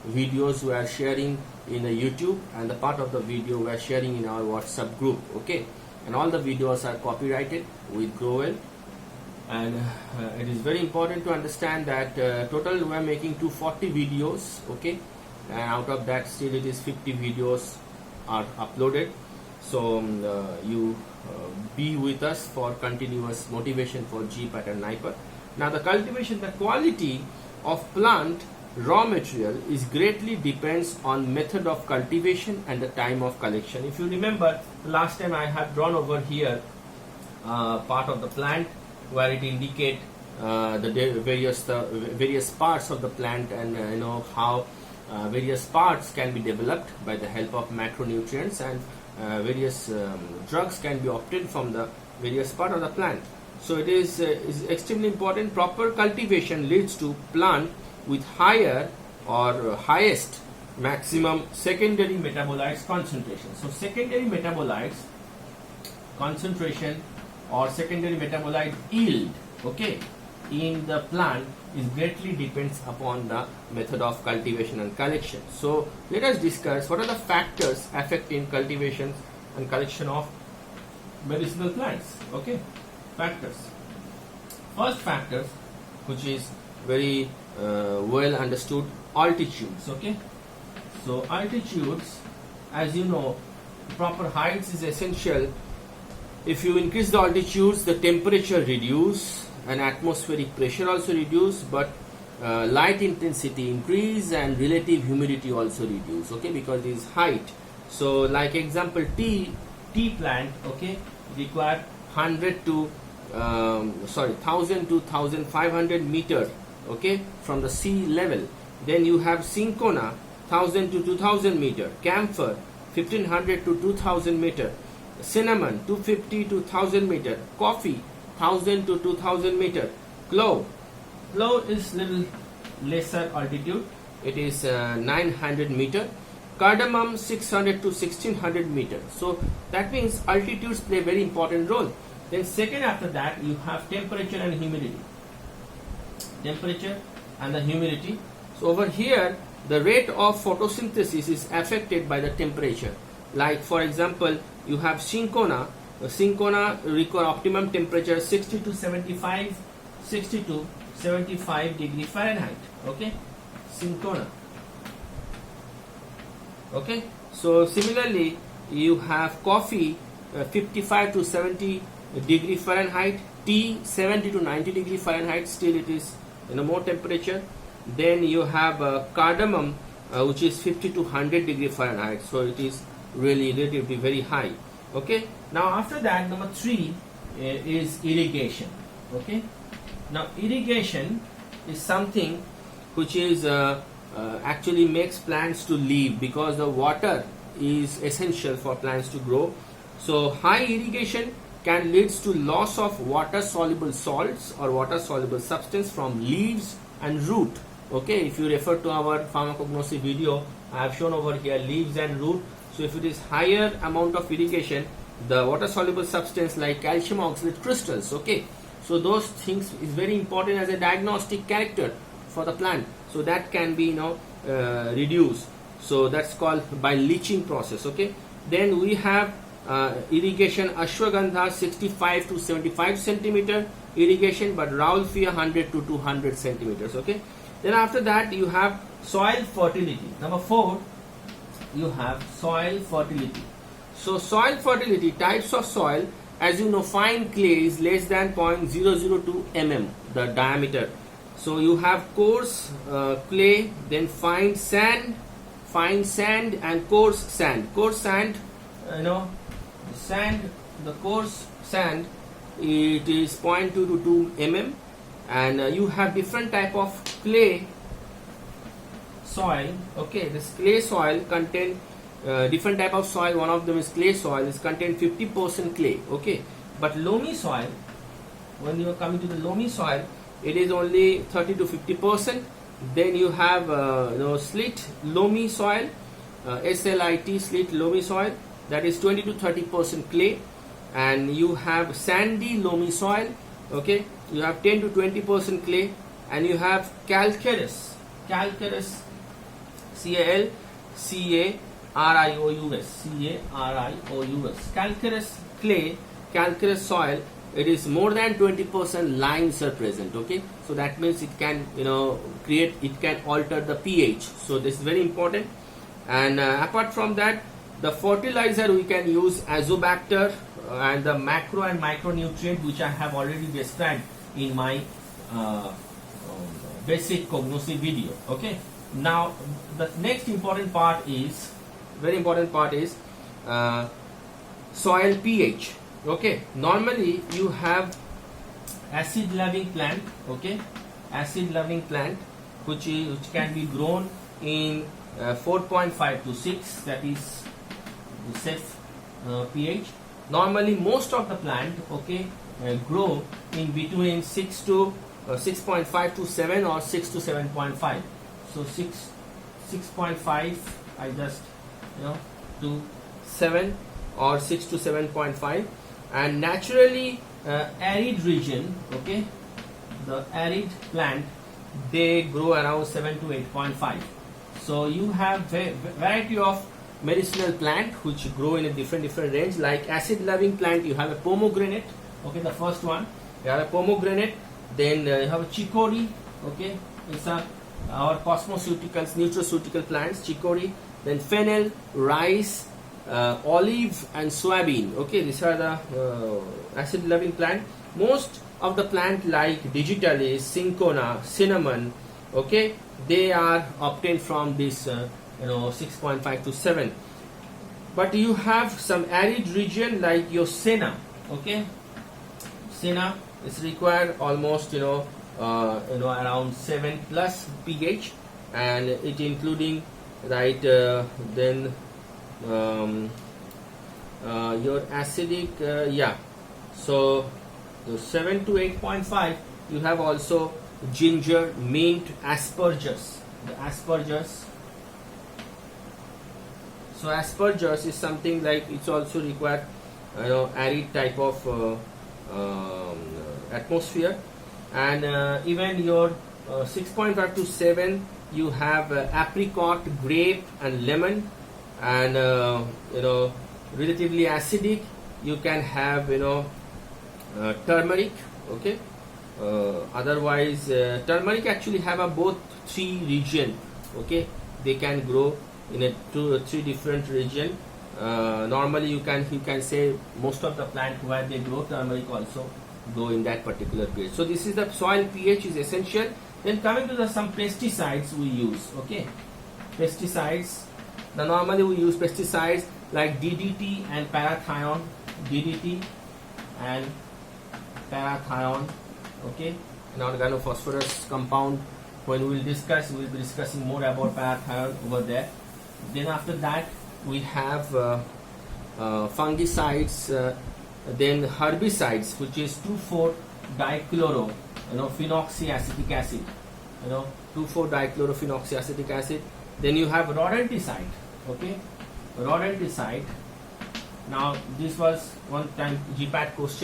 videos we are sharing in the YouTube, and the part of the video we are sharing in our WhatsApp group. Okay, and all the videos are copyrighted with Growell. And it is very important to understand that total we are making 240 videos. Okay, and out of that still it is 50 videos are uploaded. So you be with us for continuous motivation for GPAT and NIPER. Now the cultivation, the quality of plant raw material is greatly depends on method of cultivation and the time of collection. If you remember, last time I have drawn over here part of the plant where it indicate the various parts of the plant, and how various parts can be developed by the help of macronutrients, and various drugs can be obtained from the various part of the plant. So it is extremely important. Proper cultivation leads to plant with higher or highest maximum secondary metabolites concentration. So secondary metabolites concentration or secondary metabolite yield, okay, in the plant is greatly depends upon the method of cultivation and collection. So let us discuss what are the factors affecting cultivation and collection of medicinal plants. Okay, factors. First factors, which is very well understood, altitudes. Okay, so altitudes, as you know, proper heights is essential. If you increase the altitudes, the temperature reduce and atmospheric pressure also reduce, but light intensity increase and relative humidity also reduce. Okay, because it is height. So like example, tea plant, okay, require 1000 to 1500 meter, okay, from the sea level. Then you have cinchona 1000 to 2000 meter, camphor 1500 to 2000 meter, cinnamon 250 to 1000 meter, coffee 1000 to 2000 meter, clove is little lesser altitude, it is 900 meter, cardamom 600 to 1600 meter. So that means altitudes play a very important role. Then second after that you have temperature and humidity. Temperature and the humidity. So over here the rate of photosynthesis is affected by the temperature. Like for example, you have cinchona. Cinchona require optimum temperature 60 to 75 degree Fahrenheit. Okay, cinchona. Okay, so similarly you have coffee 55 to 70 degree Fahrenheit, tea 70 to 90 degree Fahrenheit, still it is more temperature. Then you have cardamom which is 50 to 100 degree Fahrenheit, so it is really relatively very high. Okay, now after that number 3 is irrigation. Okay, now irrigation is something which is actually makes plants to live, because the water is essential for plants to grow. So high irrigation can lead to loss of water soluble salts or water soluble substance from leaves and root. Okay, if you refer to our pharmacognosy video, I have shown over here leaves and root. So if it is higher amount of irrigation, the water soluble substance like calcium oxalate crystals, okay, so those things is very important as a diagnostic character for the plant, so that can be reduced. So that's called by leaching process. Okay, then we have irrigation ashwagandha 65 to 75 centimeter irrigation, but Rauwolfia 100 to 200 centimeters. Okay, then after that you have soil fertility. Number 4, you have soil fertility. So soil fertility, types of soil, as you know, fine clay is less than 0.002 mm the diameter. So you have coarse clay, then fine sand and coarse sand. Coarse sand, the coarse sand, it is 0.2 to 2 mm, and you have different type of clay soil. Okay, this clay soil contain different type of soil. One of them is clay soil, is contain 50% clay. Okay, but loamy soil, when you are coming to the loamy soil, it is only 30 to 50%. Then you have slit loamy soil, SLIT, slit loamy soil, that is 20 to 30% clay. And you have sandy loamy soil, okay, you have 10 to 20% clay. And you have calcareous CaLCarious. Calcareous clay, calcareous soil, it is more than 20% limes are present. Okay, so that means it can it can alter the pH. So this is very important. And apart from that, the fertilizer we can use Azobacter and the macro and micronutrient, which I have already described in my basic cognosy video. Okay, now the next important part is soil pH. Okay, normally you have acid loving plant. Okay, acid loving plant which can be grown in 4.5 to 6, that is the safe pH. Normally most of the plant, okay, grow in between 6.5 to 7 or 6 to 7.5. So 6.5 I just to 7 or 6 to 7.5. And naturally arid region, okay, the arid plant, they grow around 7 to 8.5. So you have variety of medicinal plant which grow in a different range. Like acid loving plant, you have a pomegranate. Okay, the first one, you have a pomegranate. Then you have a chicory. Okay, it's our cosmoceuticals, nutraceutical plants, chicory. Then fennel, rice, olive and soybean. Okay, these are the acid loving plant. Most of the plant like digitalis, cinchona, cinnamon, okay, they are obtained from this 6.5 to 7. But you have some arid region like your senna. Okay, senna is required almost around 7 plus pH, and it including then your acidic so the 7 to 8.5. you have also ginger, mint, aspergus. The aspergus, so aspergus is something like it's also required arid type of atmosphere. And even your 6.5 to 7, you have apricot, grape and lemon. And relatively acidic, you can have turmeric. Okay, otherwise turmeric actually have a both 3 region. Okay, they can grow in a 2 or 3 different region. Normally you can say most of the plant where they grow turmeric also grow in that particular pH. So this is the soil pH is essential. Then coming to some pesticides we use. Okay, pesticides. Now normally we use pesticides like DDT and parathion. DDT and parathion. Okay, an organophosphorus compound. When we will be discussing more about parathion over there. Then after that we have fungicides, then herbicides, which is 2,4-dichloro, phenoxyacetic acid, 2,4-dichlorophenoxyacetic acid. Then you have rodenticide. Okay, rodenticide. Now this was one time GPAT question.